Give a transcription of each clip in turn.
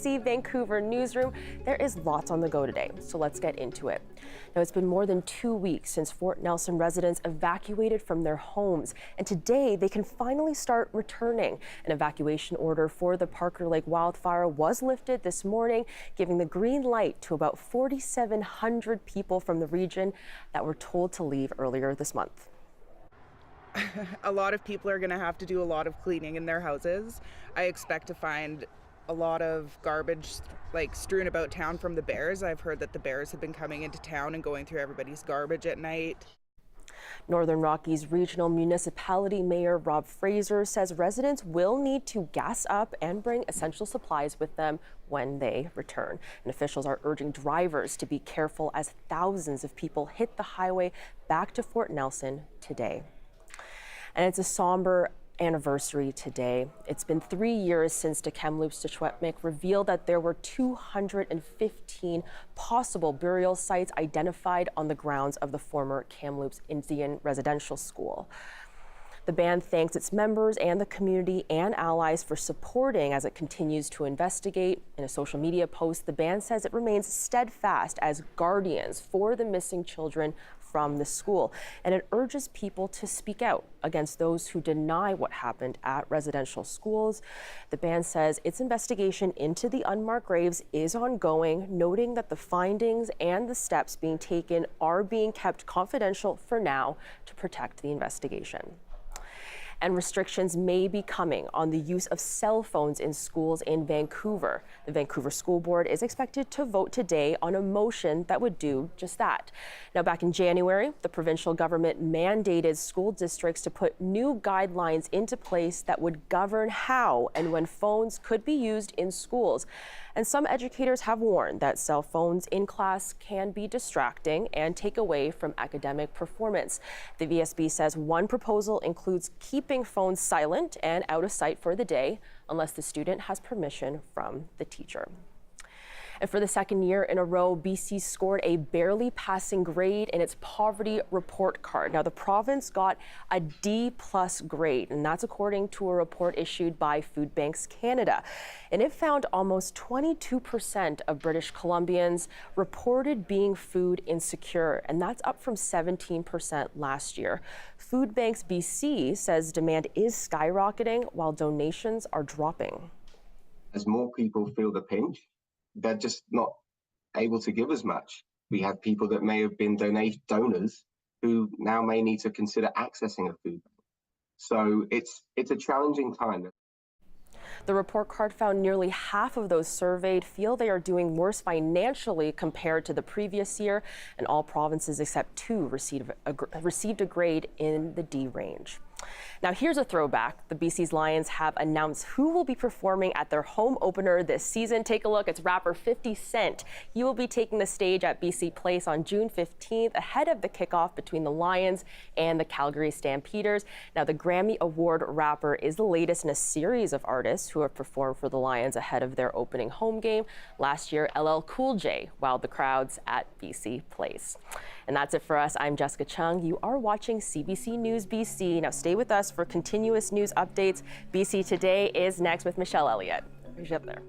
CBC Vancouver newsroom. There is lots on the go today, so let's get into it. Now, it's been more than 2 weeks since Fort Nelson residents evacuated from their homes, and today they can finally start returning. An evacuation order for the Parker Lake wildfire was lifted this morning, giving the green light to about 4,700 people from the region that were told to leave earlier this month. A lot of people are going to have to do a lot of cleaning in their houses. I expect to find a lot of garbage strewn about town from the bears. I've heard that the bears have been coming into town and going through everybody's garbage at night. Northern Rockies Regional Municipality Mayor Rob Fraser says residents will need to gas up and bring essential supplies with them when they return. And officials are urging drivers to be careful as thousands of people hit the highway back to Fort Nelson today. And it's a somber anniversary today. It's been 3 years since the Kamloops Secwépemc revealed that there were 215 possible burial sites identified on the grounds of the former Kamloops Indian Residential School. The band thanks its members and the community and allies for supporting as it continues to investigate. In a social media post, the band says it remains steadfast as guardians for the missing children from the school, and it urges people to speak out against those who deny what happened at residential schools. The band says its investigation into the unmarked graves is ongoing, noting that the findings and the steps being taken are being kept confidential for now to protect the investigation. And restrictions may be coming on the use of cell phones in schools in Vancouver. The Vancouver School Board is expected to vote today on a motion that would do just that. Now, back in January, the provincial government mandated school districts to put new guidelines into place that would govern how and when phones could be used in schools. And some educators have warned that cell phones in class can be distracting and take away from academic performance. The VSB says one proposal includes keeping phones silent and out of sight for the day unless the student has permission from the teacher. And for the second year in a row, BC scored a barely passing grade in its poverty report card. Now, the province got a D+ grade, and that's according to a report issued by Food Banks Canada. And it found almost 22% of British Columbians reported being food insecure, and that's up from 17% last year. Food Banks BC says demand is skyrocketing while donations are dropping. As more people feel the pinch, they're just not able to give as much. We have people that may have been donors who now may need to consider accessing a food bank. So it's a challenging time. The report card found nearly half of those surveyed feel they are doing worse financially compared to the previous year, and all provinces except 2 received a grade in the D range. Now, here's a throwback. The BC's Lions have announced who will be performing at their home opener this season. Take a look. It's rapper 50 Cent. He will be taking the stage at BC Place on June 15th ahead of the kickoff between the Lions and the Calgary Stampeders. Now, the Grammy Award rapper is the latest in a series of artists who have performed for the Lions ahead of their opening home game. Last year, LL Cool J wowed the crowds at BC Place. And that's it for us. I'm Jessica Chung. You are watching CBC News BC. Now stay with us for continuous news updates. BC Today is next with Michelle Elliott. Who's up there?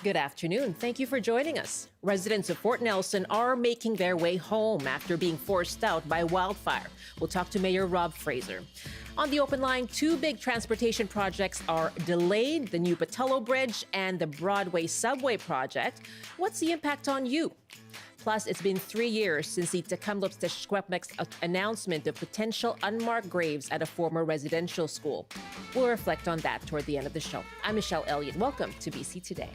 Good afternoon. Thank you for joining us. Residents of Fort Nelson are making their way home after being forced out by wildfire. We'll talk to Mayor Rob Fraser. On the open line, two big transportation projects are delayed, the new Pattullo Bridge and the Broadway subway project. What's the impact on you? Plus, it's been 3 years since the Tecumseh announcement of potential unmarked graves at a former residential school. We'll reflect on that toward the end of the show. I'm Michelle Elliott. Welcome to BC Today.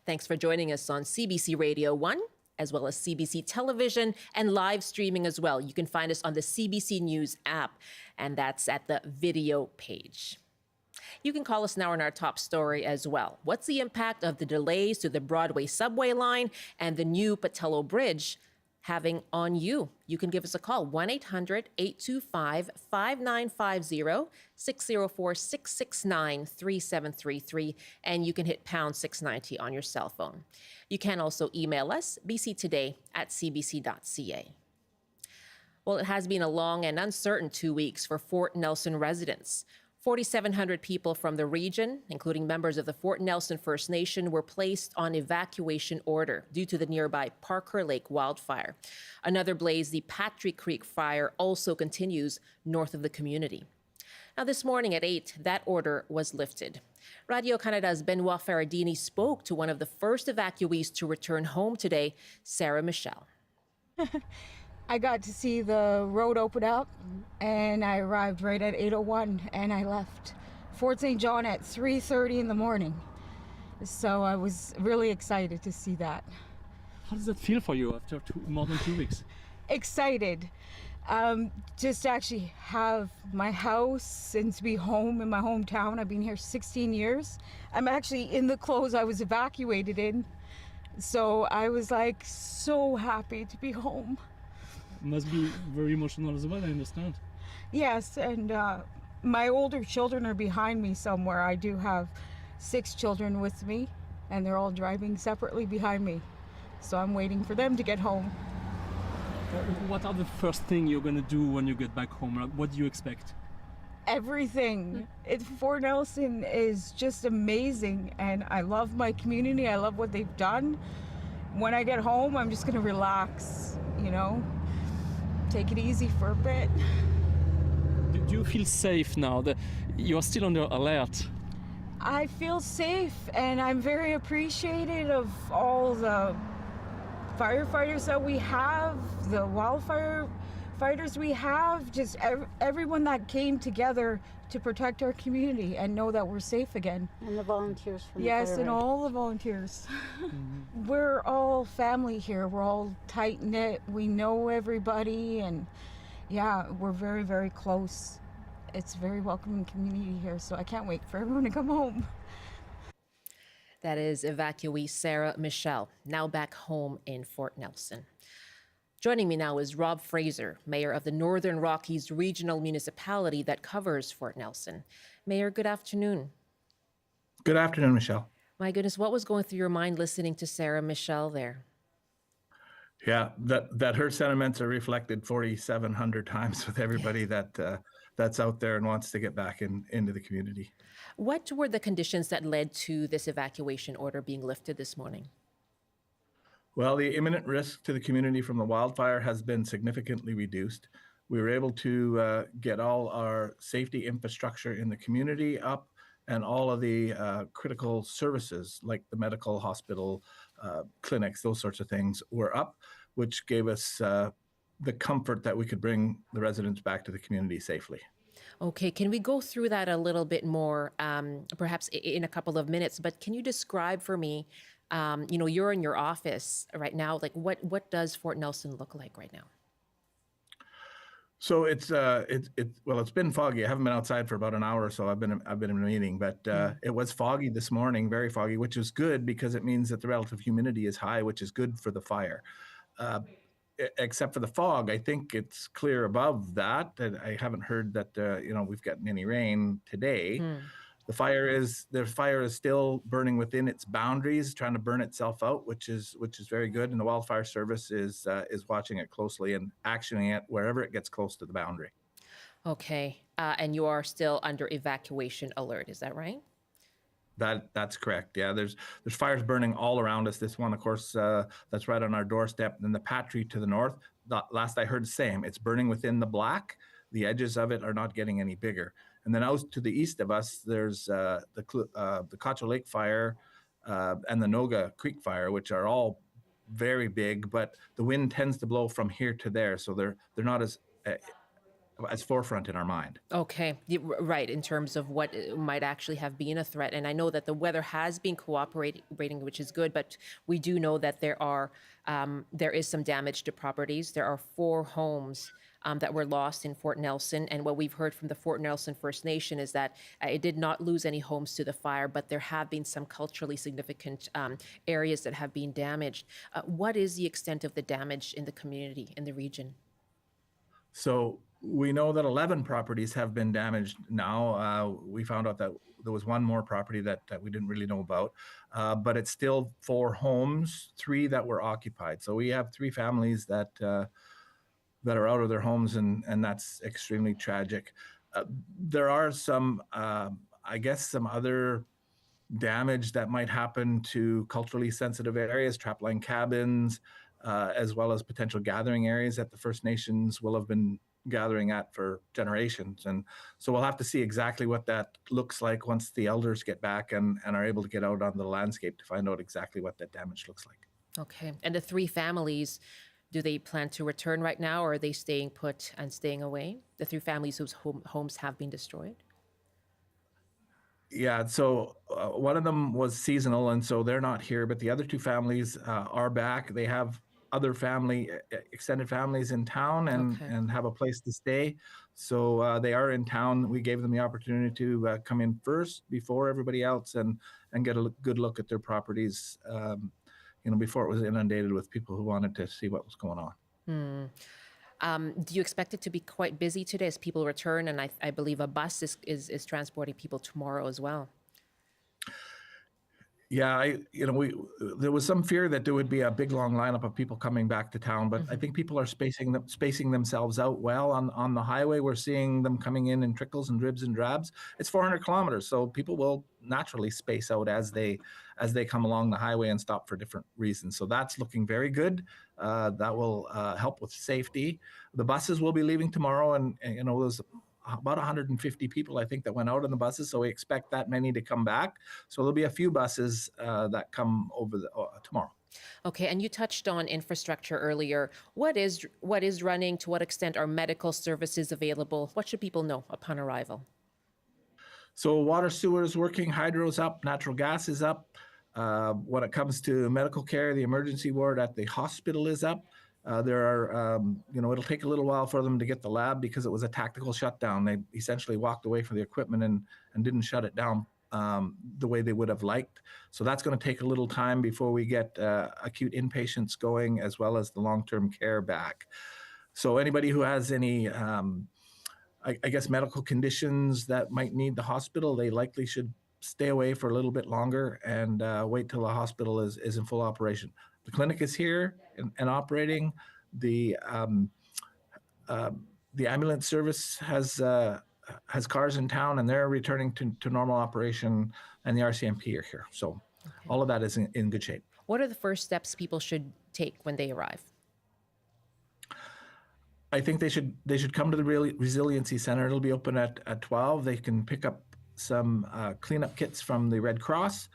Thanks for joining us on CBC Radio 1, as well as CBC Television and live streaming as well. You can find us on the CBC News app, and that's at the video page. You can call us now on our top story as well. What's the impact of the delays to the Broadway subway line and the new Pattullo Bridge having on you? You can give us a call, 1-800-825-5950, 604-669-3733, and you can hit pound 690 on your cell phone. You can also email us, bctoday@cbc.ca. Well, it has been a long and uncertain 2 weeks for Fort Nelson residents. 4,700 people from the region, including members of the Fort Nelson First Nation, were placed on evacuation order due to the nearby Parker Lake wildfire. Another blaze, the Patry Creek fire, also continues north of the community. Now, this morning at 8, that order was lifted. Radio Canada's Benoit Ferradini spoke to one of the first evacuees to return home today, Sarah Michelle. I got to see the road open up, and I arrived right at 8:01, and I left Fort St. John at 3:30 in the morning. So I was really excited to see that. How does that feel for you after more than 2 weeks? Excited. Just to actually have my house and to be home in my hometown. I've been here 16 years. I'm actually in the clothes I was evacuated in. So I was like so happy to be home. Must be very emotional as well, I understand. Yes, and my older children are behind me somewhere. I do have 6 children with me, and they're all driving separately behind me. So I'm waiting for them to get home. What are the first thing you're going to do when you get back home? Like, what do you expect? Everything. Fort Nelson is just amazing, and I love my community. I love what they've done. When I get home, I'm just going to relax, you know? Take it easy for a bit. Do you feel safe now? That you're still under alert? I feel safe, and I'm very appreciative of all the firefighters that we have, the wildfire fighters we have, just everyone that came together to protect our community and know that we're safe again. And the volunteers from Yes, the and all the volunteers. We're all family here. We're all tight-knit. We know everybody, and yeah, we're very, very close. It's a very welcoming community here, so I can't wait for everyone to come home. That is evacuee Sarah Michelle, now back home in Fort Nelson. Joining me now is Rob Fraser, Mayor of the Northern Rockies Regional Municipality that covers Fort Nelson. Mayor, good afternoon. Good afternoon, Michelle. My goodness, what was going through your mind listening to Sarah Michelle there? Yeah, that her sentiments are reflected 4,700 times with everybody that's out there and wants to get back into the community. What were the conditions that led to this evacuation order being lifted this morning? Well, the imminent risk to the community from the wildfire has been significantly reduced. We were able to get all our safety infrastructure in the community up, and all of the critical services like the medical hospital, clinics, those sorts of things were up, which gave us the comfort that we could bring the residents back to the community safely. Okay, can we go through that a little bit more, perhaps in a couple of minutes, but can you describe for me, you're in your office right now, like what does Fort Nelson look like right now? So it's been foggy. I haven't been outside for about an hour or so. I've been in a meeting, but it was foggy this morning, very foggy, which is good because it means that the relative humidity is high, which is good for the fire. Except for the fog, I think it's clear above that. And I haven't heard that we've gotten any rain today. The fire is still burning within its boundaries, trying to burn itself out, which is very good. And the wildfire service is watching it closely and actioning it wherever it gets close to the boundary. Okay. And you are still under evacuation alert, is that right? That's correct. Yeah, there's fires burning all around us. This one, of course, that's right on our doorstep. And then the Pattullo to the north. Last I heard, same. It's burning within the black. The edges of it are not getting any bigger. And then out to the east of us, there's the Pattullo Lake fire and the Noga Creek fire, which are all very big. But the wind tends to blow from here to there, so they're not as forefront in our mind. Okay, right, in terms of what might actually have been a threat. And I know that the weather has been cooperating, which is good, but we do know that there is some damage to properties. There are 4 homes that were lost in Fort Nelson. And what we've heard from the Fort Nelson First Nation is that it did not lose any homes to the fire, but there have been some culturally significant areas that have been damaged. What is the extent of the damage in the community, in the region? So we know that 11 properties have been damaged now. We found out that there was one more property that we didn't really know about, but it's still 4 homes, 3 that were occupied. So we have 3 families that are out of their homes, and that's extremely tragic. There are some, I guess, some other damage that might happen to culturally sensitive areas, trapline cabins, as well as potential gathering areas that the First Nations will have been gathering at for generations. And so we'll have to see exactly what that looks like once the elders get back and are able to get out on the landscape to find out exactly what that damage looks like. Okay. And the 3 families, do they plan to return right now, or are they staying put and staying away? The 3 families whose homes have been destroyed? Yeah, so one of them was seasonal, and so they're not here, but the other 2 families are back. They have other extended families in town and have a place to stay. So they are in town. We gave them the opportunity to come in first before everybody else and get a good look at their properties, before it was inundated with people who wanted to see what was going on. Do you expect it to be quite busy today as people return? And I believe a bus is transporting people tomorrow as well. Yeah, there was some fear that there would be a big long lineup of people coming back to town, but I think people are spacing themselves out well on the highway. We're seeing them coming in trickles and dribs and drabs. It's 400 kilometers, so people will naturally space out as they come along the highway and stop for different reasons. So that's looking very good. That will help with safety. The buses will be leaving tomorrow, and there's about 150 people, I think, that went out on the buses. So we expect that many to come back. So there'll be a few buses that come over tomorrow. Okay, and you touched on infrastructure earlier. What is running? To what extent are medical services available? What should people know upon arrival? So water, sewer is working, hydro's up, natural gas is up. When it comes to medical care, the emergency ward at the hospital is up. There are, it'll take a little while for them to get the lab because it was a tactical shutdown. They essentially walked away from the equipment and didn't shut it down the way they would have liked. So that's going to take a little time before we get acute inpatients going, as well as the long-term care back. So anybody who has any, I guess, medical conditions that might need the hospital, they likely should stay away for a little bit longer and wait till the hospital is in full operation. The clinic is here and operating. The ambulance service has cars in town, and they're returning to normal operation, and the RCMP are here. So all of that is in good shape. What are the first steps people should take when they arrive? I think they should come to the Resiliency Center. It'll be open at 12. They can pick up some cleanup kits from the Red Cross.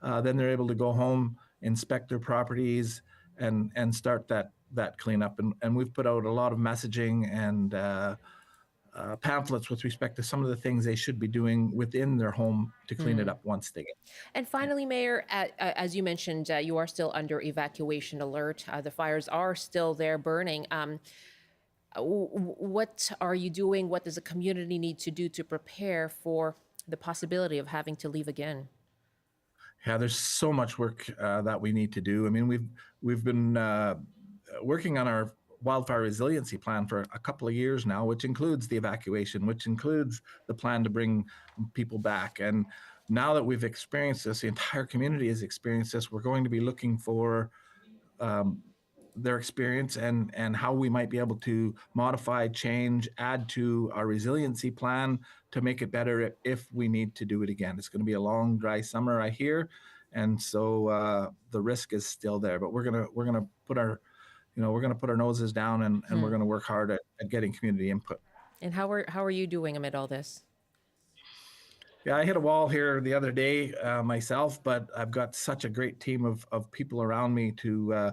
Then they're able to go home, inspect their properties, and start that cleanup. And we've put out a lot of messaging and pamphlets with respect to some of the things they should be doing within their home to clean it up once they get. And finally, Mayor, as you mentioned, you are still under evacuation alert. The fires are still there burning. What are you doing? What does the community need to do to prepare for the possibility of having to leave again? Yeah, there's so much work that we need to do. I mean, we've been working on our wildfire resiliency plan for a couple of years now, which includes the evacuation, which includes the plan to bring people back. And now that we've experienced this, the entire community has experienced this, we're going to be looking for their experience and how we might be able to modify, change, add to our resiliency plan to make it better if we need to do it again. It's going to be a long, dry summer, I hear, and so the risk is still there. But we're gonna put our noses down and we're gonna work hard at getting community input. And how are you doing amid all this? Yeah, I hit a wall here the other day myself, but I've got such a great team of people around me to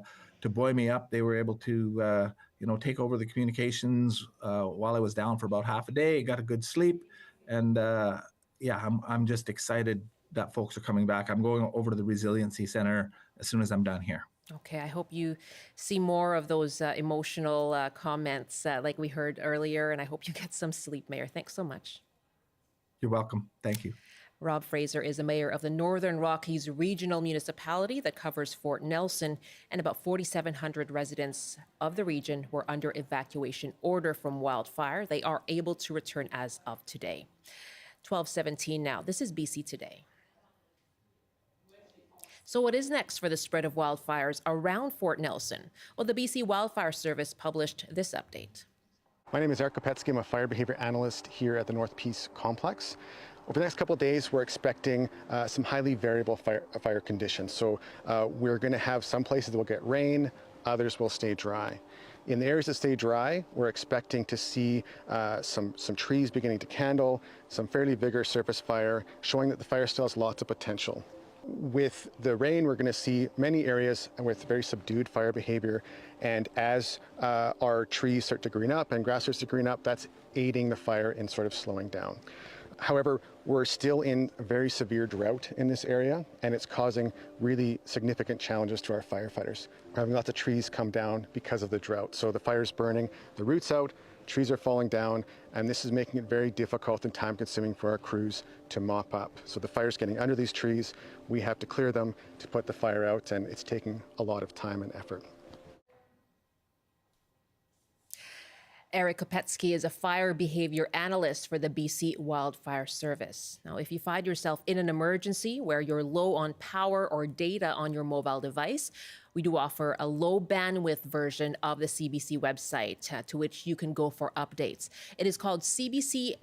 buoy me up. They were able to take over the communications while I was down for about half a day. Got a good sleep, and I'm just excited that folks are coming back. I'm going over to the Resiliency Center as soon as I'm done here. Okay, I hope you see more of those emotional comments like we heard earlier, and I hope you get some sleep, Mayor. Thanks so much. You're welcome. Thank you. Rob Fraser is the mayor of the Northern Rockies Regional Municipality that covers Fort Nelson, and about 4,700 residents of the region were under evacuation order from wildfire. They are able to return as of today. 12:17 now. This is BC Today. So what is next for the spread of wildfires around Fort Nelson? Well, the BC Wildfire Service published this update. My name is Eric Kopetsky. I'm a fire behavior analyst here at the North Peace Complex. Over the next couple of days, we're expecting some highly variable fire conditions. So we're going to have some places that will get rain, others will stay dry. In the areas that stay dry, we're expecting to see some trees beginning to candle, some fairly vigorous surface fire, showing that the fire still has lots of potential. With the rain, we're going to see many areas with very subdued fire behavior, and as our trees start to green up and grass starts to green up, that's aiding the fire in sort of slowing down. However, we're still in a very severe drought in this area, and it's causing really significant challenges to our firefighters. We're having lots of trees come down because of the drought. So the fire's burning the roots out, trees are falling down, and this is making it very difficult and time-consuming for our crews to mop up. So the fire's getting under these trees, we have to clear them to put the fire out, and it's taking a lot of time and effort. Eric Kopetsky is a fire behavior analyst for the BC Wildfire Service. Now, if you find yourself in an emergency where you're low on power or data on your mobile device, we do offer a low bandwidth version of the CBC website to which you can go for updates. It is called cbc.ca/lite.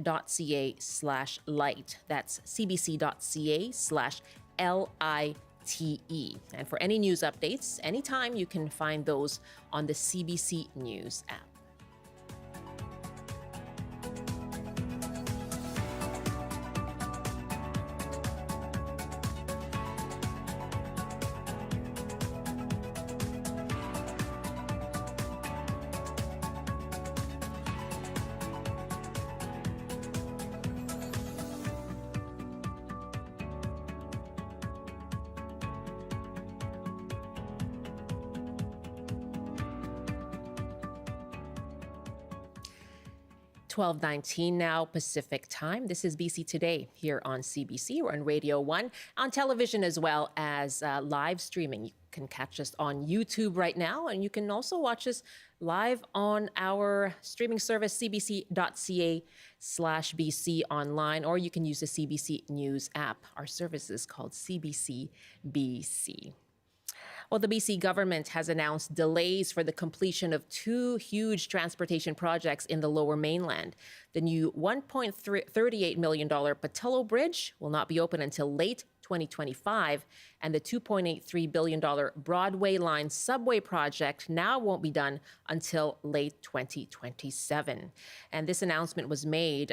That's cbc.ca/LITE. And for any news updates, anytime, you can find those on the CBC News app. $12:19 now Pacific time. This is BC Today here on CBC. We're on Radio 1, on television as well as live streaming. You can catch us on YouTube right now, and you can also watch us live on our streaming service, cbc.ca/BC online, or you can use the CBC News app. Our service is called CBC BC. Well, the BC government has announced delays for the completion of two huge transportation projects in the Lower Mainland. The new $1.38 million Pattullo Bridge will not be open until late 2025, and the $2.83 billion Broadway line subway project now won't be done until late 2027. And this announcement was made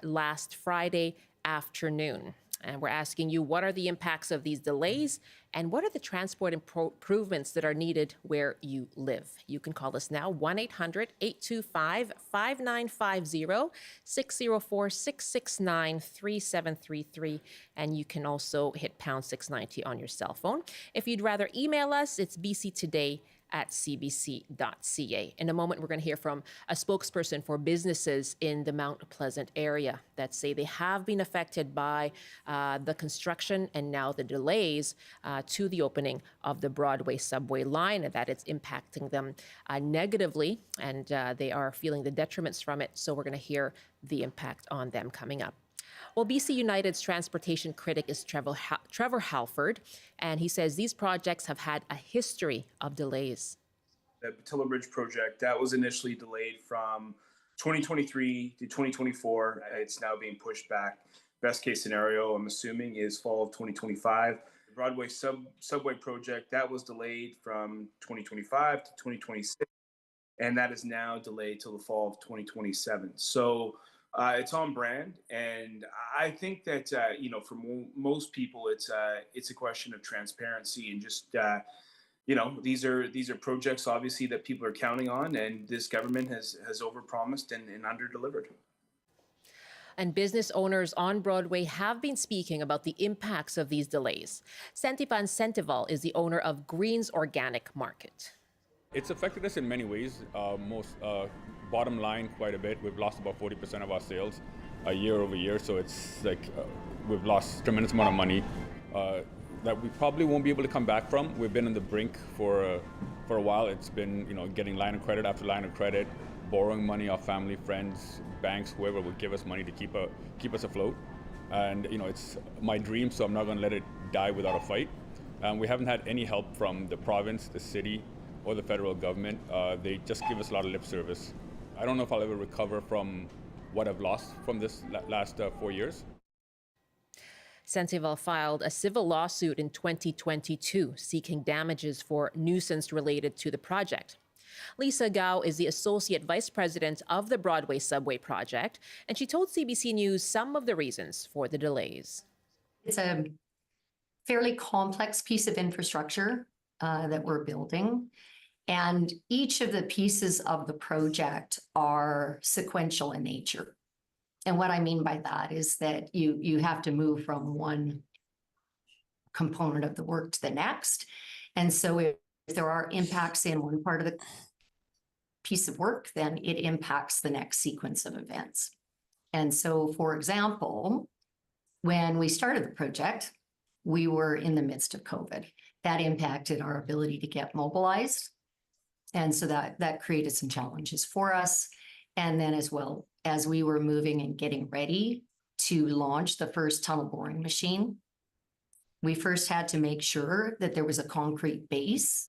last Friday afternoon. And we're asking you, what are the impacts of these delays, and what are the transport improvements that are needed where you live? You can call us now, 1-800-825-5950, 604-669-3733, and you can also hit #690 on your cell phone. If you'd rather email us, it's bctoday at cbc.ca. In a moment, we're going to hear from a spokesperson for businesses in the Mount Pleasant area that say they have been affected by the construction and now the delays to the opening of the Broadway subway line, and that it's impacting them negatively, and they are feeling the detriments from it. So we're going to hear the impact on them coming up. Well, BC United's transportation critic is Trevor Halford, and he says these projects have had a history of delays. The Pattullo Bridge project, that was initially delayed from 2023 to 2024. It's now being pushed back. Best case scenario, I'm assuming, is fall of 2025. The Broadway subway project, that was delayed from 2025 to 2026, and that is now delayed till the fall of 2027. So it's on brand, and I think that for most people, it's a question of transparency and just these are projects obviously that people are counting on, and this government has overpromised and underdelivered. And business owners on Broadway have been speaking about the impacts of these delays. Santipan Sentival is the owner of Green's Organic Market. It's affected us in many ways. Bottom line, quite a bit. We've lost about 40% of our sales year over year. So it's like we've lost a tremendous amount of money that we probably won't be able to come back from. We've been on the brink for a while. It's been getting line of credit after line of credit, borrowing money off family, friends, banks, whoever would give us money to keep us afloat. And it's my dream, so I'm not going to let it die without a fight. We haven't had any help from the province, the city, or the federal government. They just give us a lot of lip service. I don't know if I'll ever recover from what I've lost from this last 4 years. Sentival filed a civil lawsuit in 2022 seeking damages for nuisance related to the project. Lisa Gao is the Associate Vice President of the Broadway Subway Project, and she told CBC News some of the reasons for the delays. It's a fairly complex piece of infrastructure that we're building. And each of the pieces of the project are sequential in nature. And what I mean by that is that you have to move from one component of the work to the next. And so if there are impacts in one part of the piece of work, then it impacts the next sequence of events. And so, for example, when we started the project, we were in the midst of COVID. That impacted our ability to get mobilized. And so that created some challenges for us. And then as well, as we were moving and getting ready to launch the first tunnel boring machine, we first had to make sure that there was a concrete base.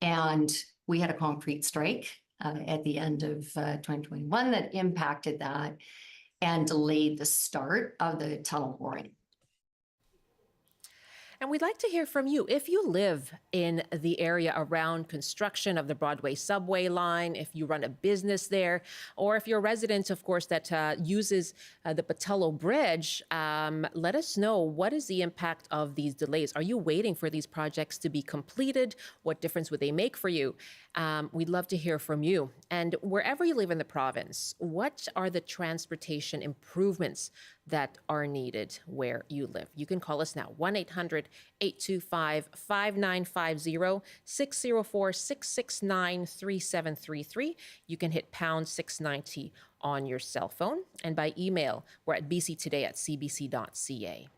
And we had a concrete strike at the end of 2021 that impacted that and delayed the start of the tunnel boring. And we'd like to hear from you. If you live in the area around construction of the Broadway subway line, if you run a business there, or if you're a resident, of course, that uses the Pattullo Bridge, let us know, what is the impact of these delays? Are you waiting for these projects to be completed? What difference would they make for you? We'd love to hear from you. And wherever you live in the province, what are the transportation improvements that are needed where you live? You can call us now, 1-800-825-5950, 604-669-3733. You can hit pound 690 on your cell phone. And by email, we're at bctoday@cbc.ca.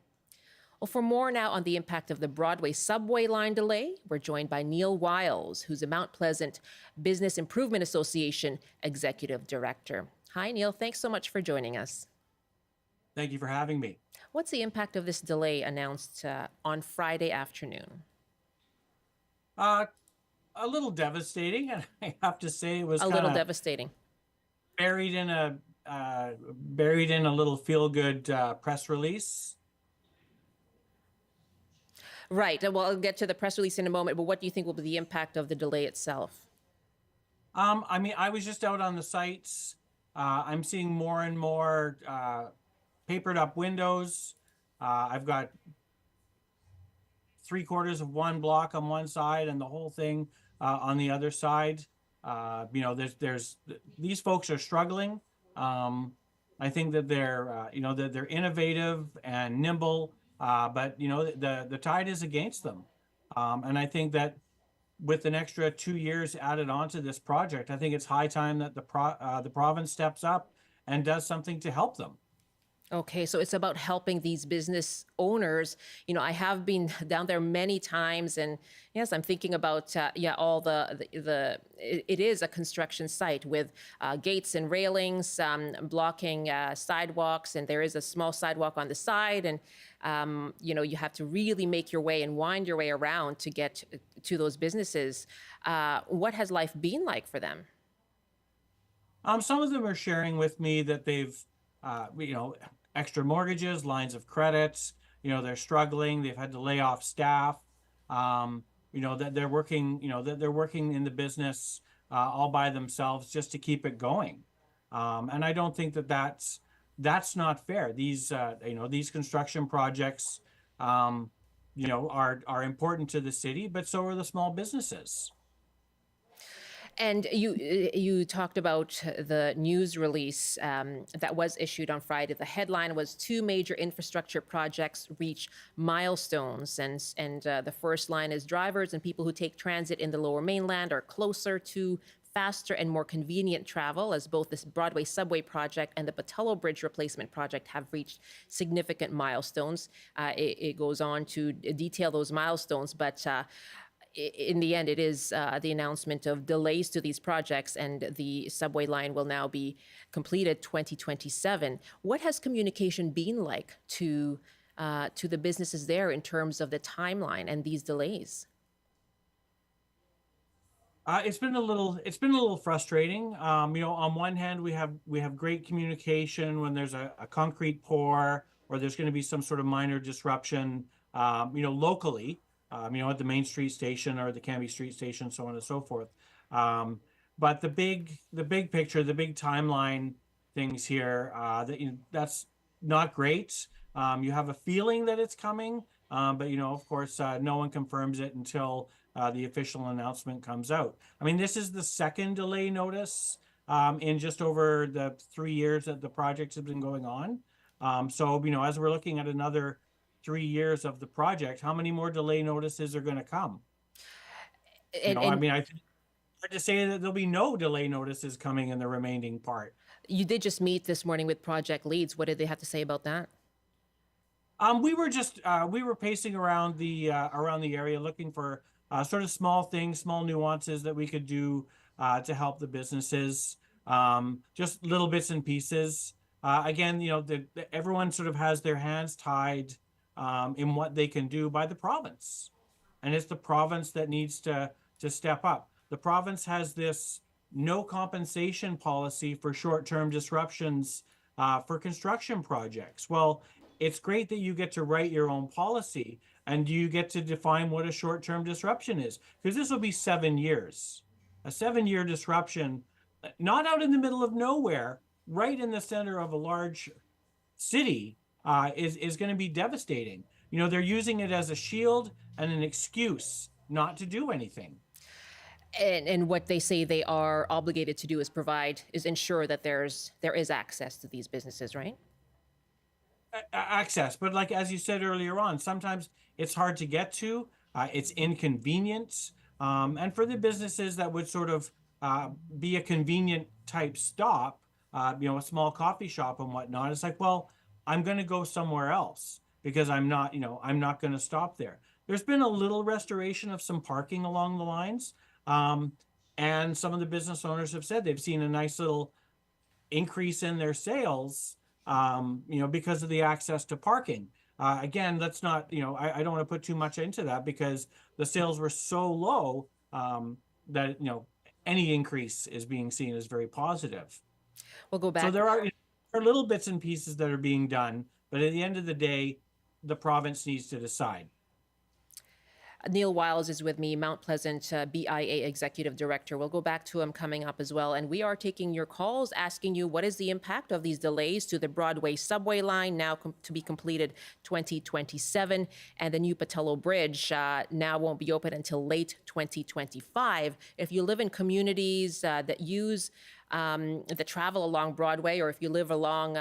Well, for more now on the impact of the Broadway subway line delay, we're joined by Neil Wiles, who's a Mount Pleasant Business Improvement Association Executive Director. Hi, Neil. Thanks so much for joining us. Thank you for having me. What's the impact of this delay announced on Friday afternoon? A little devastating, and I have to say it was a little devastating. Buried in a little feel-good press release. Right. Well, I'll get to the press release in a moment, but what do you think will be the impact of the delay itself? I mean, I was just out on the sites. I'm seeing more and more papered up windows. I've got 3/4 of one block on one side and the whole thing on the other side. There's these folks are struggling. I think that they're that they're innovative and nimble, but the tide is against them. And I think that with an extra 2 years added onto this project, I think it's high time that the province steps up and does something to help them. Okay, so it's about helping these business owners. You know, I have been down there many times, and yes, I'm thinking about all it is a construction site with gates and railings blocking sidewalks, and there is a small sidewalk on the side, and you know, you have to really make your way and wind your way around to get to those businesses. What has life been like for them? Some of them are sharing with me that they've, you know, extra mortgages, lines of credits. You know, they're struggling. They've had to lay off staff. You know, that they're working. You know, that they're working in the business all by themselves just to keep it going. And I don't think that that's not fair. These, you know, these construction projects, you know, are important to the city, but so are the small businesses. And you talked about the news release that was issued on Friday. The headline was 2 major infrastructure projects reach milestones, and the first line is drivers and people who take transit in the Lower Mainland are closer to faster and more convenient travel, as both this Broadway subway project and the Pattullo Bridge replacement project have reached significant milestones. It goes on to detail those milestones, but in the end, it is the announcement of delays to these projects, and the subway line will now be completed 2027. What has communication been like to the businesses there in terms of the timeline and these delays? It's been a little frustrating. You know, on one hand, we have great communication when there's a concrete pour or there's going to be some sort of minor disruption. You know, locally. You know, at the Main Street station or the Cambie Street station, so on and so forth. But the big picture, the big timeline things here, that's not great. You have a feeling that it's coming, but you know, of course, no one confirms it until the official announcement comes out. I mean, this is the second delay notice in just over the 3 years that the projects have been going on. So you know, as we're looking at another 3 years of the project, how many more delay notices are going to come? You know, I mean, I think it's hard to say that there'll be no delay notices coming in the remaining part. You did just meet this morning with project leads. What did they have to say about that? We were pacing around the area looking for sort of small things, small nuances that we could do to help the businesses. Just little bits and pieces. Again, you know, everyone sort of has their hands tied in what they can do by the province. And it's the province that needs to step up. The province has this no compensation policy for short-term disruptions for construction projects. Well, it's great that you get to write your own policy and you get to define what a short-term disruption is, because this will be 7 years. A 7-year disruption, not out in the middle of nowhere, right in the center of a large city, is going to be devastating. You know, they're using it as a shield and an excuse not to do anything. And what they say they are obligated to do is ensure that there is access to these businesses, right? Access, but like as you said earlier on, sometimes it's hard to get to. It's inconvenient, and for the businesses that would sort of be a convenient type stop, you know, a small coffee shop and whatnot, it's like, well, I'm going to go somewhere else because I'm not going to stop there. There's been a little restoration of some parking along the lines. And some of the business owners have said they've seen a nice little increase in their sales, you know, because of the access to parking. Again, that's not, you know, I don't want to put too much into that because the sales were so low that, you know, any increase is being seen as very positive. We'll go back. So there are little bits and pieces that are being done, but at the end of the day, the province needs to decide. Neil Wiles is with me, Mount Pleasant BIA Executive Director. We'll go back to him coming up as well. And we are taking your calls, asking you what is the impact of these delays to the Broadway subway line, now to be completed 2027, and the new Pattullo Bridge now won't be open until late 2025. If you live in communities that use the travel along Broadway, or if you live along,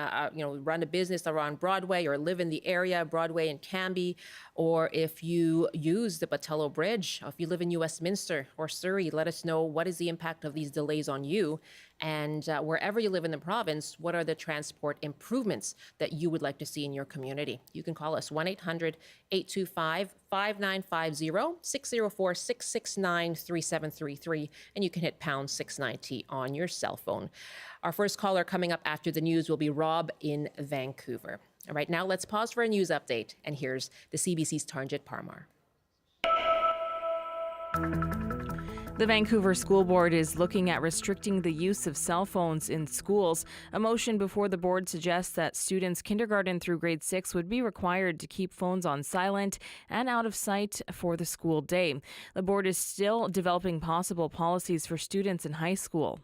run a business around Broadway or live in the area, Broadway and Cambie, or if you use the Pattullo Bridge, or if you live in Westminster or Surrey, let us know what is the impact of these delays on you. And wherever you live in the province, what are the transport improvements that you would like to see in your community? You can call us 1-800-825-5950, 604-669-3733, and you can hit pound 690 on your cell phone. Our first caller coming up after the news will be Rob in Vancouver. All right, now let's pause for a news update, and here's the CBC's Tarnjit Parmar. The Vancouver School Board is looking at restricting the use of cell phones in schools. A motion before the board suggests that students kindergarten through grade 6 would be required to keep phones on silent and out of sight for the school day. The board is still developing possible policies for students in high school.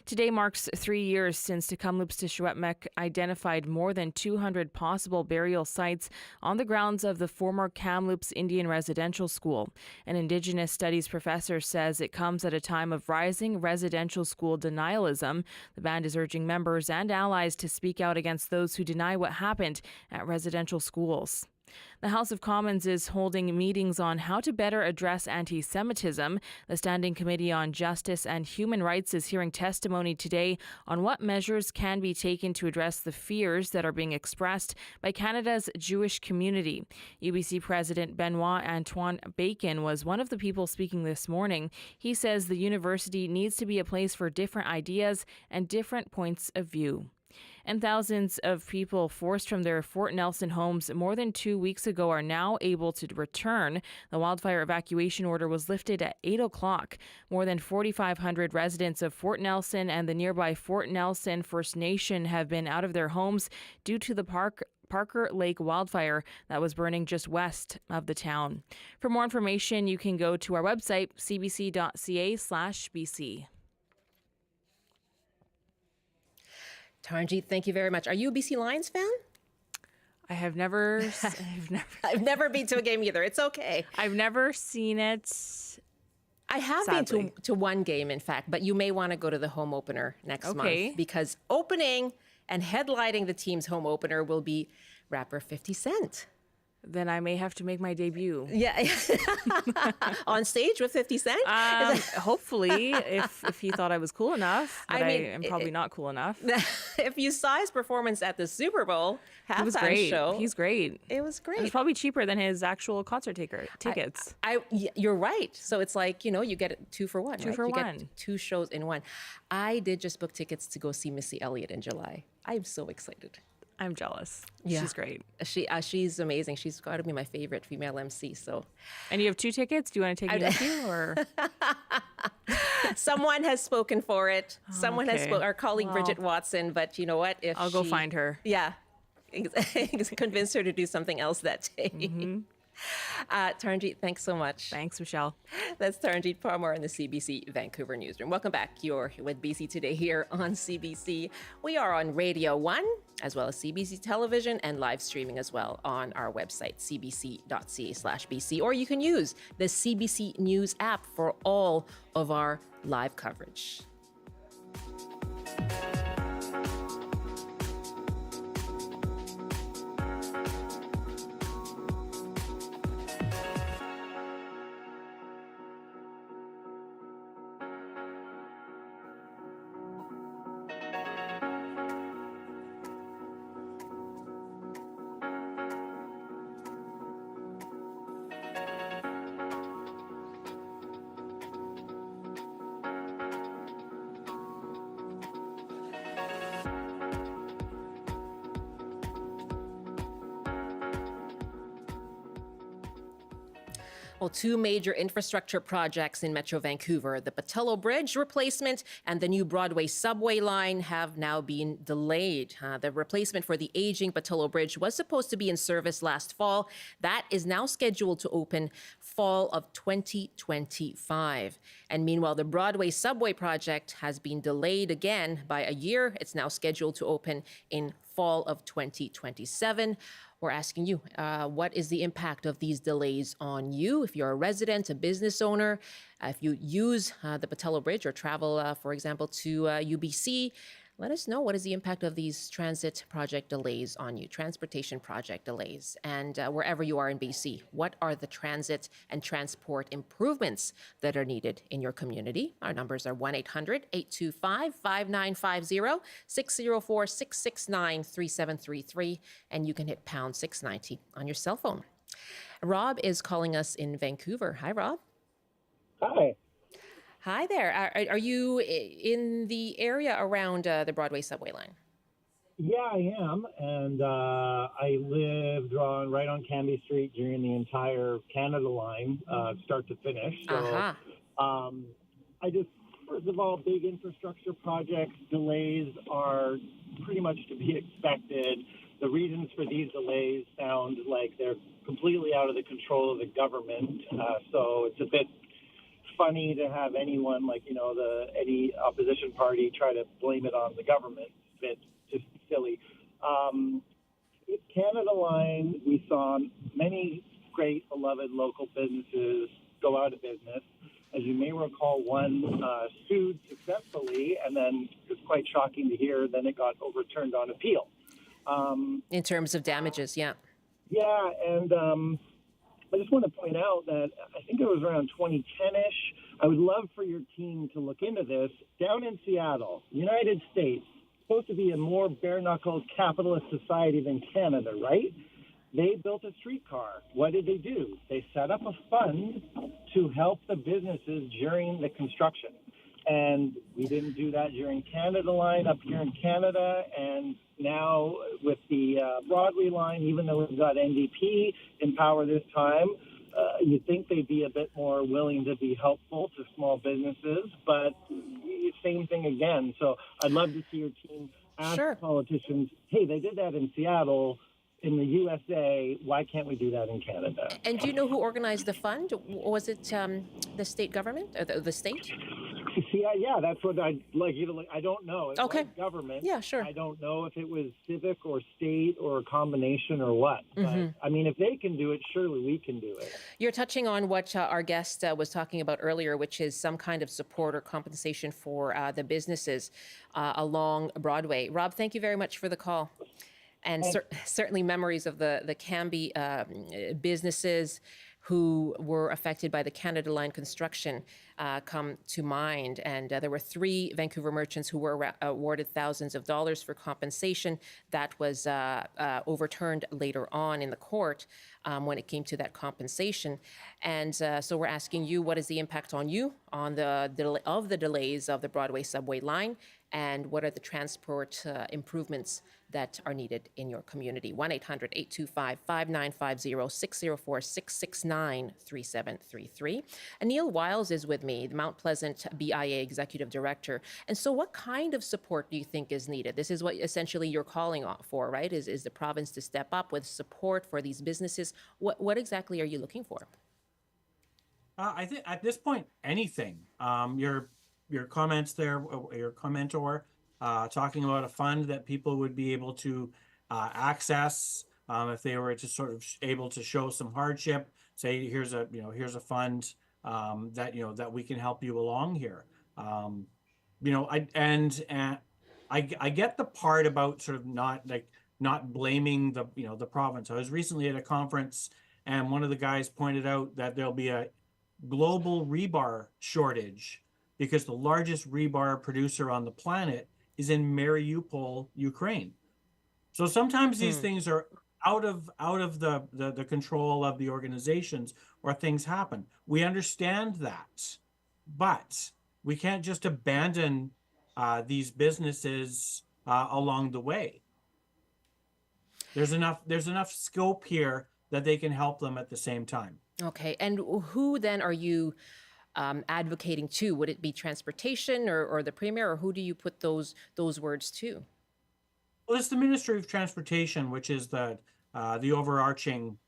Today marks 3 years since Tecumloops Tishuetmek identified more than 200 possible burial sites on the grounds of the former Kamloops Indian Residential School. An Indigenous Studies professor says it comes at a time of rising residential school denialism. The band is urging members and allies to speak out against those who deny what happened at residential schools. The House of Commons is holding meetings on how to better address anti-Semitism. The Standing Committee on Justice and Human Rights is hearing testimony today on what measures can be taken to address the fears that are being expressed by Canada's Jewish community. UBC President Benoit Antoine Bacon was one of the people speaking this morning. He says the university needs to be a place for different ideas and different points of view. And thousands of people forced from their Fort Nelson homes more than 2 weeks ago are now able to return. The wildfire evacuation order was lifted at 8 o'clock. More than 4,500 residents of Fort Nelson and the nearby Fort Nelson First Nation have been out of their homes due to the Parker Lake wildfire that was burning just west of the town. For more information, you can go to our website, cbc.ca/BC. Tarnjit, thank you very much. Are you a BC Lions fan? I've never been to a game either. It's okay. I've never seen it. I have Sadly. been to one game, in fact, but you may want to go to the home opener next month, because opening and headlining the team's home opener will be rapper 50 Cent. Then I may have to make my debut. Yeah. On stage with 50 Cent? Hopefully, if he thought I was cool enough. But I am probably not cool enough. If you saw his performance at the Super Bowl halftime show. He's great. It was great. It was probably cheaper than his actual concert tickets. You're right. So it's like, you get it 2 for 1. Two for you one. Get 2 shows in one. I did just book tickets to go see Missy Elliott in July. I'm so excited. I'm jealous. Yeah. She's great. She's amazing. She's got to be my favorite female MC. So, and you have 2 tickets. Do you want to take me with you, or someone has spoken for it? Someone has spoken. Our colleague Bridget Watson. But you know what? If I'll go find her. Yeah, convince her to do something else that day. Mm-hmm. Tarnjit, thanks so much. Thanks, Michelle. That's Tarnjit Parmar in the CBC Vancouver newsroom. Welcome back. You're with BC Today here on CBC. We are on Radio 1, as well as CBC Television, and live streaming as well on our website, cbc.ca/BC. Or you can use the CBC News app for all of our live coverage. Well, 2 major infrastructure projects in Metro Vancouver, the Pattullo Bridge replacement and the new Broadway subway line, have now been delayed. The replacement for the aging Pattullo Bridge was supposed to be in service last fall. That is now scheduled to open fall of 2025. And meanwhile, the Broadway subway project has been delayed again by a year. It's now scheduled to open in fall of 2027. We're asking you, what is the impact of these delays on you? If you're a resident, a business owner, if you use the Pattullo Bridge or travel, for example, to UBC, let us know what is the impact of these transit project delays on you, transportation project delays, and wherever you are in BC, what are the transit and transport improvements that are needed in your community? Our numbers are 1-800-825-5950, 604-669-3733, and you can hit pound 690 on your cell phone. Rob is calling us in Vancouver. Hi, Rob. Hi. Hi there. Are you in the area around the Broadway subway line? Yeah, I am. And I lived right on Canby Street during the entire Canada line, start to finish. So I just, first of all, big infrastructure projects, delays are pretty much to be expected. The reasons for these delays sound like they're completely out of the control of the government. So it's a bit funny to have anyone any opposition party try to blame it on the government. It's just silly. Canada Line, we saw many great beloved local businesses go out of business. As you may recall, one sued successfully, and then it was quite shocking to hear, then it got overturned on appeal. In terms of damages, yeah. Yeah, and I just want to point out that I think it was around 2010-ish. I would love for your team to look into this. Down in Seattle, United States, supposed to be a more bare-knuckled capitalist society than Canada, right? They built a streetcar. What did they do? They set up a fund to help the businesses during the construction. And we didn't do that during Canada Line up here in Canada. And now with the Broadway line, even though we've got NDP in power this time, you'd think they'd be a bit more willing to be helpful to small businesses. But same thing again. So I'd love to see your team ask politicians, hey, they did that in Seattle. In the USA, why can't we do that in Canada? And do you know who organized the fund? Was it the state government or the state? Yeah, that's what I'd like you to look. I don't know. It was government. Yeah, sure. I don't know if it was civic or state or a combination or what. But, I mean, if they can do it, surely we can do it. You're touching on what our guest was talking about earlier, which is some kind of support or compensation for the businesses along Broadway. Rob, thank you very much for the call. And certainly memories of the Canby businesses who were affected by the Canada Line construction come to mind. And there were 3 Vancouver merchants who were awarded thousands of dollars for compensation. That was overturned later on in the court when it came to that compensation. And so we're asking you, what is the impact on you on the delays of the Broadway subway line? And what are the transport improvements that are needed in your community? 1-800-825-5950, 604-669-3733. Anil Wiles is with me, the Mount Pleasant BIA Executive Director. And so what kind of support do you think is needed? This is what essentially you're calling for, right? Is the province to step up with support for these businesses? What exactly are you looking for? I think at this point, anything. Your comments there, your commentor, talking about a fund that people would be able to access if they were to sort of able to show some hardship. Say, here's a fund that we can help you along here. I get the part about sort of not blaming the province. I was recently at a conference, and one of the guys pointed out that there'll be a global rebar shortage because the largest rebar producer on the planet is in Mariupol, Ukraine. So sometimes these things are out of the control of the organizations, or things happen. We understand that, but we can't just abandon these businesses along the way. There's enough scope here that they can help them at the same time. Okay, and who then are you advocating to? Would it be transportation or the premier, or who do you put those words to? Well, it's the Ministry of Transportation, which is the overarching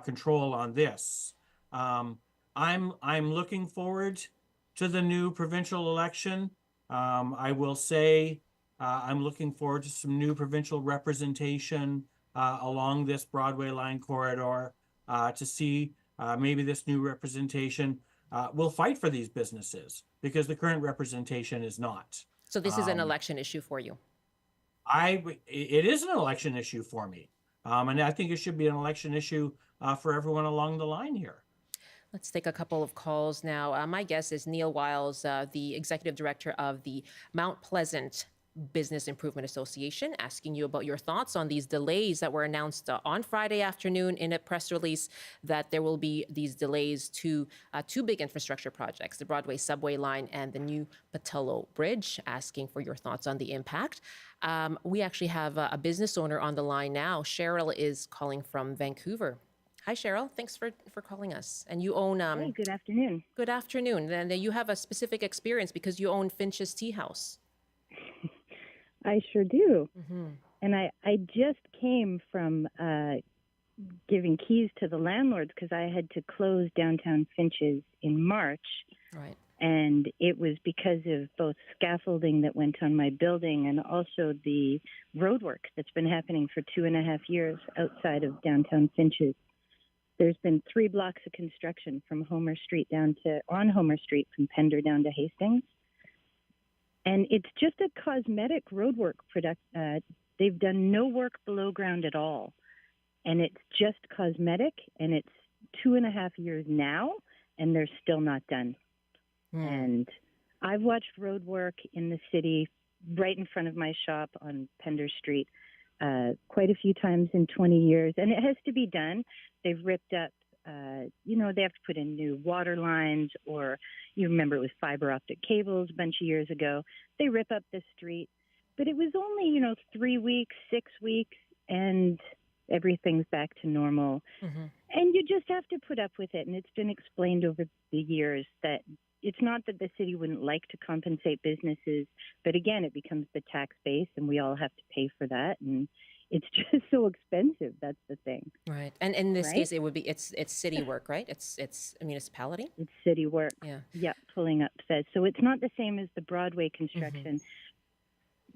control on this. I'm looking forward to the new provincial election. I will say I'm looking forward to some new provincial representation along this Broadway line corridor to see maybe this new representation will fight for these businesses because the current representation is not. So this is an election issue for you. It is an election issue for me. And I think it should be an election issue for everyone along the line here. Let's take a couple of calls now. My guest is Neil Wiles, the executive director of the Mount Pleasant Business Improvement Association, asking you about your thoughts on these delays that were announced on Friday afternoon in a press release, that there will be these delays to two big infrastructure projects, the Broadway subway line and the new Pattullo Bridge, asking for your thoughts on the impact. We actually have a business owner on the line now. Cheryl is calling from Vancouver. Hi, Cheryl. Thanks for calling us. And you own... Hey, good afternoon. Good afternoon. And you have a specific experience because you own Finch's Tea House. I sure do. Mm-hmm. And I just came from giving keys to the landlords because I had to close downtown Finch's in March. Right. And it was because of both scaffolding that went on my building and also the road work that's been happening for 2.5 years outside of downtown Finch's. There's been 3 blocks of construction from Homer Street on Homer Street from Pender down to Hastings. And it's just a cosmetic roadwork product. They've done no work below ground at all. And it's just cosmetic, and it's 2.5 years now, and they're still not done. And I've watched road work in the city right in front of my shop on Pender Street quite a few times in 20 years, and it has to be done. They've ripped up, they have to put in new water lines, or you remember it was fiber optic cables a bunch of years ago. They rip up the street, but it was only, 3 weeks, 6 weeks, and everything's back to normal. Mm-hmm. And you just have to put up with it. And it's been explained over the years that it's not that the city wouldn't like to compensate businesses, but again, it becomes the tax base and we all have to pay for that. And it's just so expensive. That's the thing. Right. And in this Right? case, it would be, it's city work, right? It's a municipality? It's city work. Yeah. Yeah, pulling up Fez. So it's not the same as the Broadway construction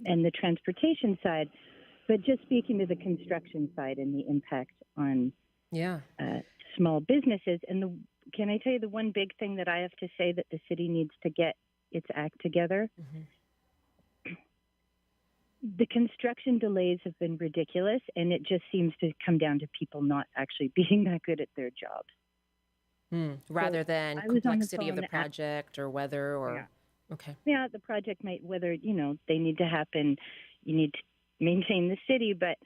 and the transportation side, but just speaking to the construction side and the impact on small businesses. And can I tell you the one big thing that I have to say that the city needs to get its act together? The construction delays have been ridiculous, and it just seems to come down to people not actually being that good at their jobs. Rather than complexity of the project or weather or... Okay. Yeah, the project might, whether, they need to happen, you need to maintain the city, but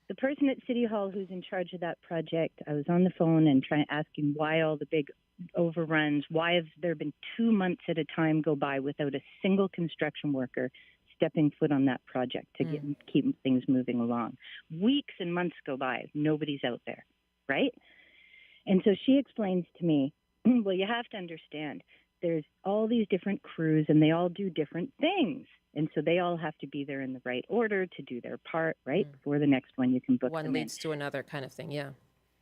the person at City Hall who's in charge of that project, I was on the phone and asking why all the big overruns, why have there been 2 months at a time go by without a single construction worker stepping foot on that project to keep things moving along. Weeks and months go by, nobody's out there, right? And so she explains to me, well, you have to understand, there's all these different crews and they all do different things. And so they all have to be there in the right order to do their part, right? Before the next one, you can book one them leads to another kind of thing, yeah.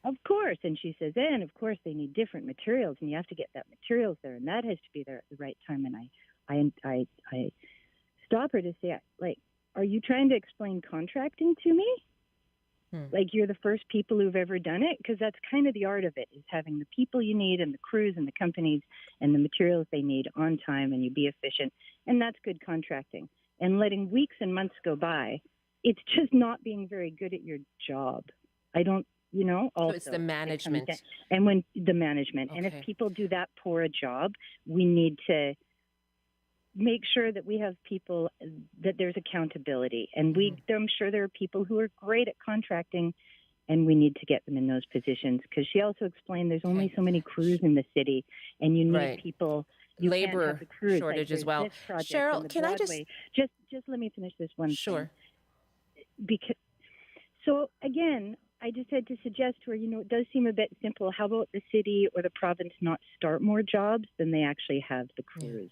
Of course. And she says, and of course they need different materials and you have to get that materials there and that has to be there at the right time. And I stop her to say, like, are you trying to explain contracting to me? Like you're the first people who've ever done it? Because that's kind of the art of it, is having the people you need and the crews and the companies and the materials they need on time and you be efficient. And that's good contracting. And letting weeks and months go by, it's just not being very good at your job. I don't, also. So it's the management. And when the management. Okay. And if people do that poor a job, we need to make sure that we have people, that there's accountability. And I'm sure there are people who are great at contracting, and we need to get them in those positions. Because she also explained there's only so many crews in the city, and you need people. You Labor can't have the crews. shortage as well. Cheryl, can I just let me finish this one thing. So again, I just had to suggest to her, it does seem a bit simple. How about the city or the province not start more jobs than they actually have the crews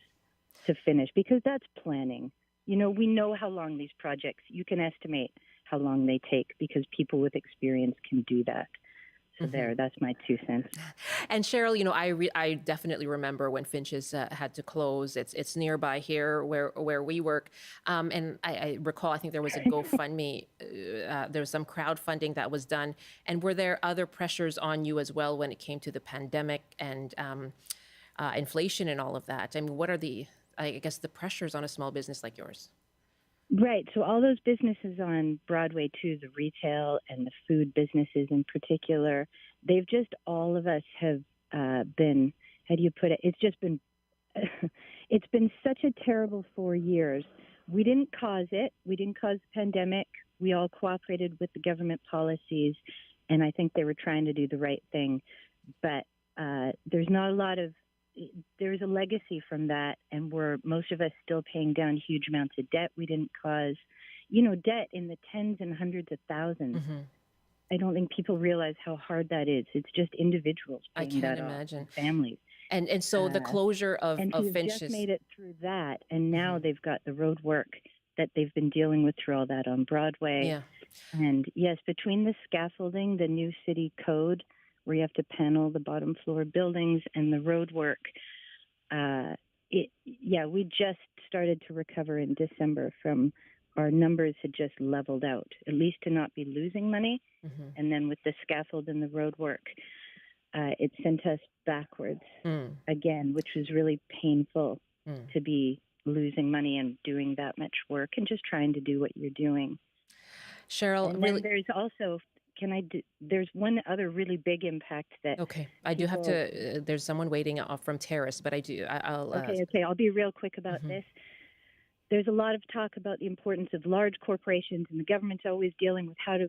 to finish? Because that's planning. We know how long these projects, you can estimate how long they take because people with experience can do that. So that's my 2 cents. And Cheryl, I definitely remember when Finch's had to close. It's nearby here where we work, and I recall I think there was a GoFundMe, there was some crowdfunding that was done. And were there other pressures on you as well when it came to the pandemic and inflation and all of that? I mean, what are the pressures on a small business like yours? Right. So all those businesses on Broadway too, the retail and the food businesses in particular, they've just, all of us have been, how do you put it? It's just been, it's been such a terrible 4 years. We didn't cause it. We didn't cause the pandemic. We all cooperated with the government policies, and I think they were trying to do the right thing. But there's not a lot of, there's a legacy from that, and most of us still paying down huge amounts of debt. We didn't cause, debt in the tens and hundreds of thousands. I don't think people realize how hard that is. It's just individuals paying that off, and families. And so the closure of Finch's just made it through that, and now they've got the road work that they've been dealing with through all that on Broadway. Yeah. And yes, between the scaffolding, the new city code, where you have to panel the bottom floor buildings, and the road work. We just started to recover in December from our numbers had just leveled out, at least to not be losing money. And then with the scaffold and the road work, it sent us backwards again, which was really painful to be losing money and doing that much work and just trying to do what you're doing. Cheryl, and then there's also, there's one other really big impact that. Okay, I do have to. There's someone waiting from Terrace, but I'll. Okay. I'll be real quick about this. There's a lot of talk about the importance of large corporations, and the government's always dealing with how to,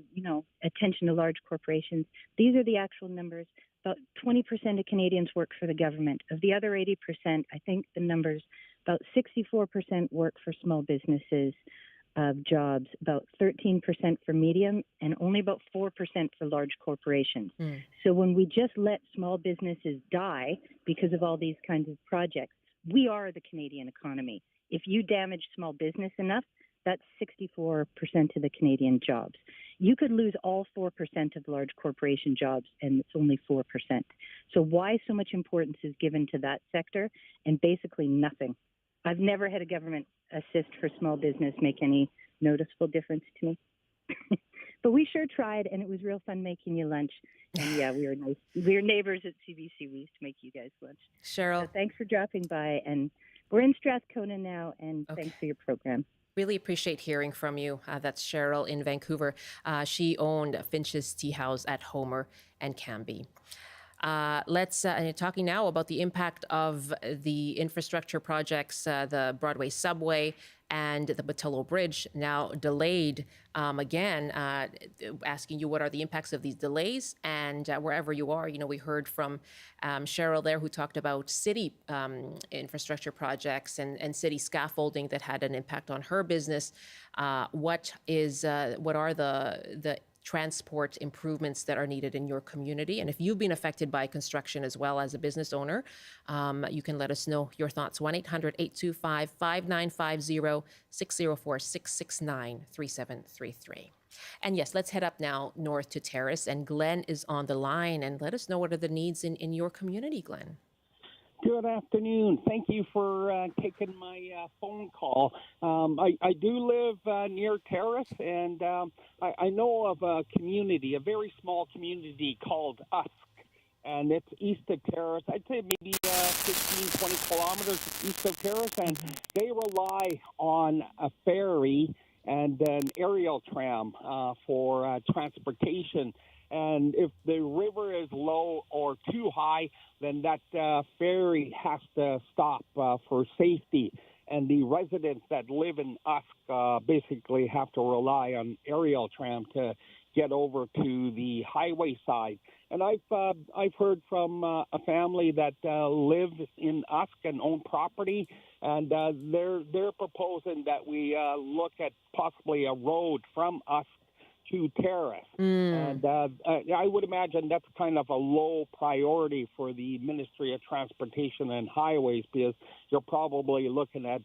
attention to large corporations. These are the actual numbers. About 20% of Canadians work for the government. Of the other 80%, I think the numbers, about 64% work for small businesses. Of jobs, about 13% for medium, and only about 4% for large corporations. So when we just let small businesses die because of all these kinds of projects, we are the Canadian economy. If you damage small business enough, that's 64% of the Canadian jobs. You could lose all 4% of large corporation jobs, and it's only 4%. So why so much importance is given to that sector and basically nothing? I've never had a government assist for small business make any noticeable difference to me. But we sure tried, and it was real fun making you lunch. And yeah, we were nice. We were neighbors at CBC. We used to make you guys lunch. Cheryl. So thanks for dropping by. And we're in Strathcona now, and thanks for your program. Really appreciate hearing from you. That's Cheryl in Vancouver. She owned Finch's Tea House at Homer and Cambie. Let's talking now about the impact of the infrastructure projects, the Broadway subway and the Pattullo Bridge now delayed again, asking you what are the impacts of these delays, and wherever you are, we heard from Cheryl there who talked about city infrastructure projects and city scaffolding that had an impact on her business. What are the transport improvements that are needed in your community? And if you've been affected by construction as well as a business owner, you can let us know your thoughts. 1-800-825-5950, 604-669-3733. And yes, let's head up now north to Terrace. And Glenn is on the line. And let us know what are the needs in your community, Glenn. Good afternoon. Thank you for taking my phone call. I do live near Terrace, and I know of a community, a very small community called Usk, and it's east of Terrace. I'd say maybe 15, 20 kilometers east of Terrace, and they rely on a ferry and an aerial tram for transportation. And if the river is low or too high, then that ferry has to stop for safety. And the residents that live in Usk basically have to rely on aerial tram to get over to the highway side. And I've heard from a family that lives in Usk and own property, and they're proposing that we look at possibly a road from Usk to Terrace. And I would imagine that's kind of a low priority for the Ministry of Transportation and Highways, because you're probably looking at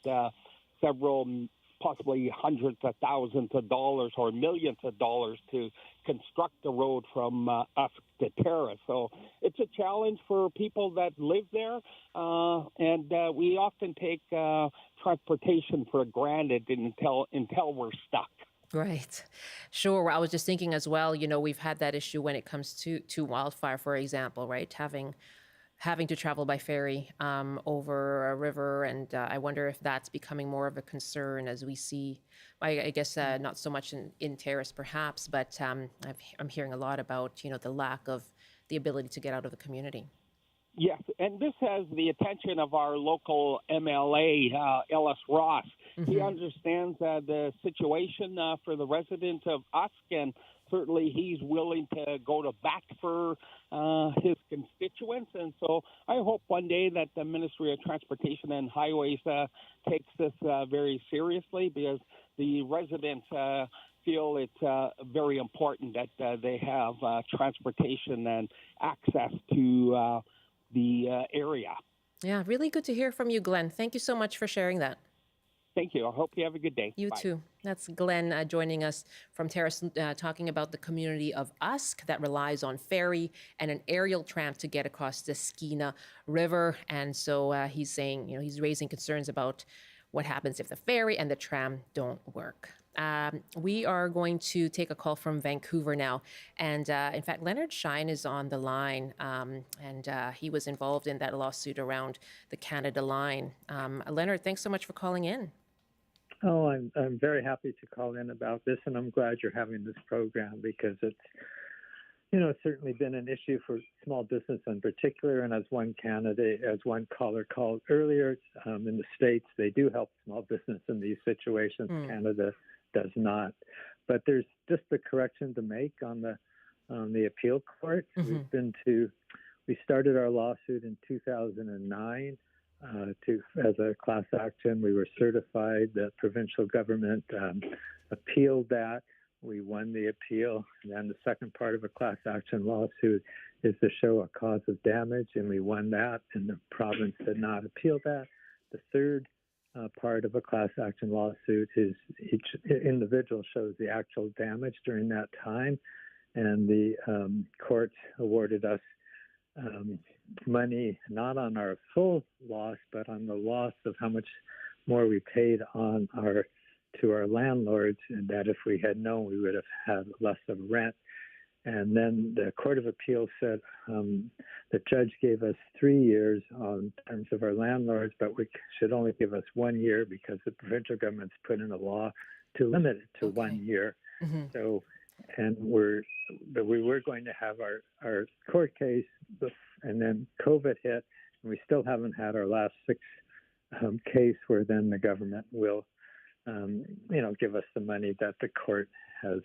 several possibly hundreds of thousands of dollars or millions of dollars to construct the road from Usk to Terrace. So it's a challenge for people that live there, and we often take transportation for granted until we're stuck. Right. Sure. I was just thinking as well, we've had that issue when it comes to wildfire, for example, right? Having to travel by ferry over a river. And I wonder if that's becoming more of a concern as we see, I guess not so much in Terrace perhaps, but I'm hearing a lot about, the lack of the ability to get out of the community. Yes, and this has the attention of our local MLA, Ellis Ross. Mm-hmm. He understands the situation for the residents of Usk, and certainly he's willing to go to bat for his constituents. And so I hope one day that the Ministry of Transportation and Highways takes this very seriously, because the residents feel it's very important that they have transportation and access to the area. Yeah, really good to hear from you, Glenn. Thank you so much for sharing that. Thank you. I hope you have a good day. You Bye. too. That's Glenn joining us from Terrace, talking about the community of Usk that relies on ferry and an aerial tram to get across the Skeena River. And so he's saying, he's raising concerns about what happens if the ferry and the tram don't work. We are going to take a call from Vancouver now. And in fact, Leonard Shine is on the line, and he was involved in that lawsuit around the Canada Line. Leonard, thanks so much for calling in. Oh, I'm very happy to call in about this, and I'm glad you're having this program, because it's, it's certainly been an issue for small business in particular. And as one caller called earlier, in the States, they do help small business in these situations. Canada does not. But there's just a correction to make on the appeal court. Mm-hmm. We started our lawsuit in 2009. As a class action. We were certified. The provincial government appealed that. We won the appeal. And then the second part of a class action lawsuit is to show a cause of damage, and we won that, and the province did not appeal that. The third part of a class action lawsuit is each individual shows the actual damage during that time, and the court awarded us money not on our full loss, but on the loss of how much more we paid to our landlords, and that if we had known, we would have had less of rent. And then the Court of Appeal said the judge gave us 3 years on terms of our landlords, but we should only give us 1 year because the provincial government's put in a law to limit it to 1 year. Mm-hmm. So, and we were going to have our court case, and then COVID hit, and we still haven't had our last 6 case where then the government will, give us the money that the court has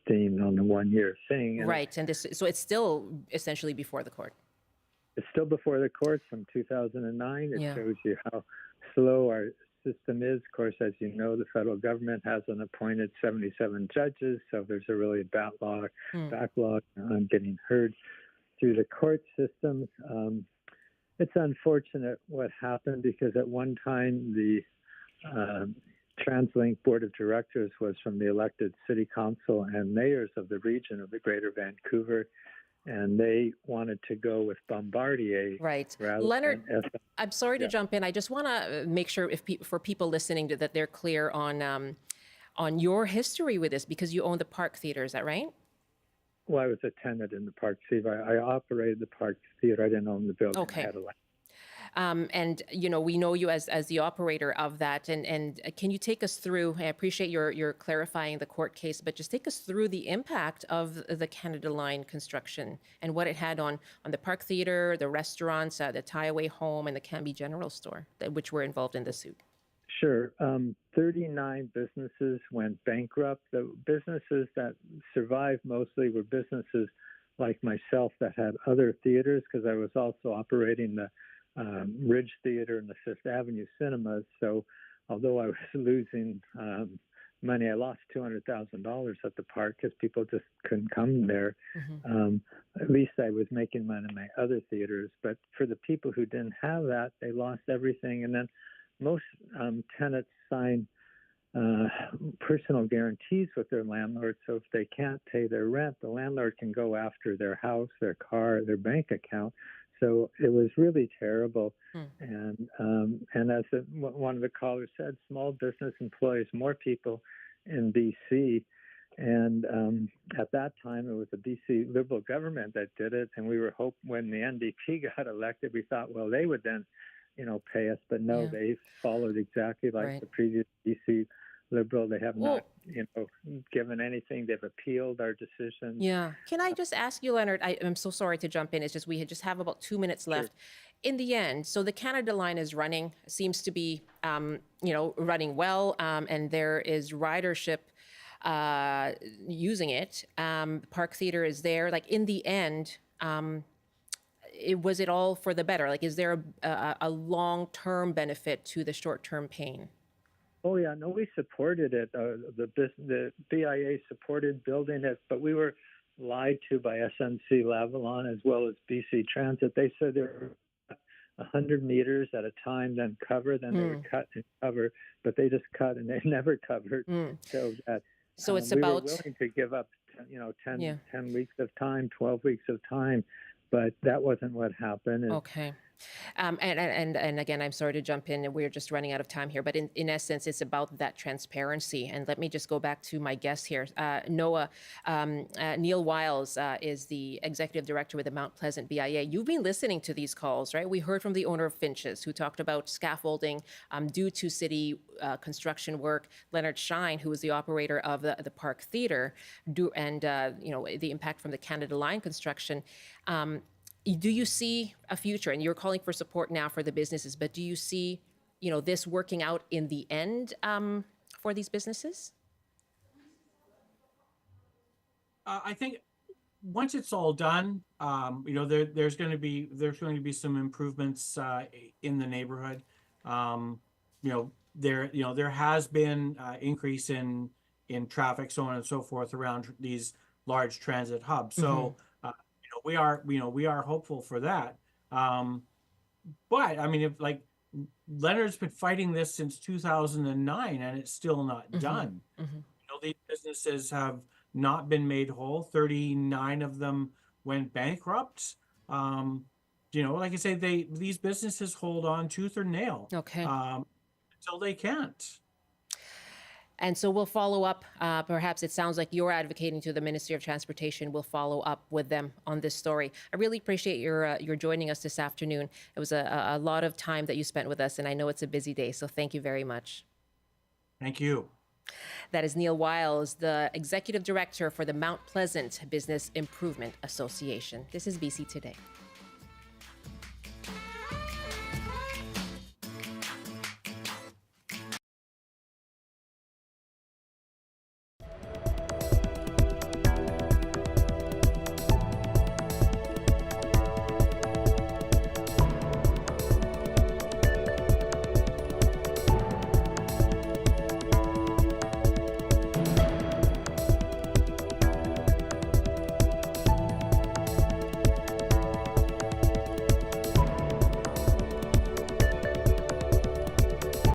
deemed on the 1 year thing. And right, and so it's still essentially before the court. It's still before the court from 2009. It Yeah. shows you how slow our system is. Of course, as you know, the federal government hasn't appointed 77 judges, so there's a really backlog on getting heard through the court systems. It's unfortunate what happened, because at one time the TransLink Board of Directors was from the elected city council and mayors of the region of the Greater Vancouver, and they wanted to go with Bombardier. Right. rather Leonard, than I'm sorry to jump in. I just want to make sure for people listening that they're clear on your history with this, because you own the Park Theater, is that right? Well, I was a tenant in the Park Theater. I operated the Park Theater. I didn't own the building. Okay. I had a land. And we know you as the operator of that. And can you take us through? I appreciate your clarifying the court case, but just take us through the impact of the Canada Line construction and what it had on the Park Theater, the restaurants, the Tie-Away Home, and the Cambie General Store, which were involved in the suit. Sure. 39 businesses went bankrupt. The businesses that survived mostly were businesses like myself that had other theaters, because I was also operating the Ridge Theater and the Fifth Avenue Cinemas. So although I was losing money, I lost $200,000 at the park because people just couldn't come there. Mm-hmm. At least I was making money in my other theaters. But for the people who didn't have that, they lost everything. And then most tenants signed personal guarantees with their landlord. So if they can't pay their rent, the landlord can go after their house, their car, their bank account. So it was really terrible. And as one of the callers said, small business employs more people in BC. And at that time, it was the BC Liberal government that did it. And we were hoping when the NDP got elected, we thought, well, they would then, pay us. But no, they followed exactly like the previous BC Liberal. They have not, given anything. They've appealed our decision. Yeah. Can I just ask you, Leonard? I'm so sorry to jump in. It's just we just have about 2 minutes left. In the end, so the Canada Line is running, seems to be, running well, and there is ridership using it. Park Theatre is there. Like in the end, was it all for the better? Like, is there a long-term benefit to the short-term pain? Oh yeah, no, we supported it. The BIA supported building it, but we were lied to by SNC Lavalin as well as BC Transit. They said there were 100 meters at a time, then cover, then they would cut and cover, but they just cut and they never covered. So that it's we about were willing to give up, 10 weeks of time, 12 weeks of time, but that wasn't what happened. Okay. And again, I'm sorry to jump in, and we're just running out of time here. But in essence, it's about that transparency. And let me just go back to my guest here, Noah. Neil Wiles is the executive director with the Mount Pleasant BIA. You've been listening to these calls, right? We heard from the owner of Finch's, who talked about scaffolding due to city construction work. Leonard Shine, who was the operator of the Park Theatre, and the impact from the Canada Line construction. Do you see a future, and you're calling for support now for the businesses, but do you see, this working out in the end for these businesses? I think once it's all done, there's going to be some improvements in the neighborhood. There has been increase in traffic, so on and so forth, around these large transit hubs. So. We are hopeful for that. But I mean, if Leonard's been fighting this since 2009 and it's still not done. These businesses have not been made whole. 39 of them went bankrupt. Like I say, these businesses hold on tooth or nail. Okay. Until they can't. And so we'll follow up. Perhaps it sounds like you're advocating to the Ministry of Transportation. We'll follow up with them on this story. I really appreciate your joining us this afternoon. It was a lot of time that you spent with us, and I know it's a busy day, so thank you very much. Thank you. That is Neil Wiles, the Executive Director for the Mount Pleasant Business Improvement Association. This is BC Today.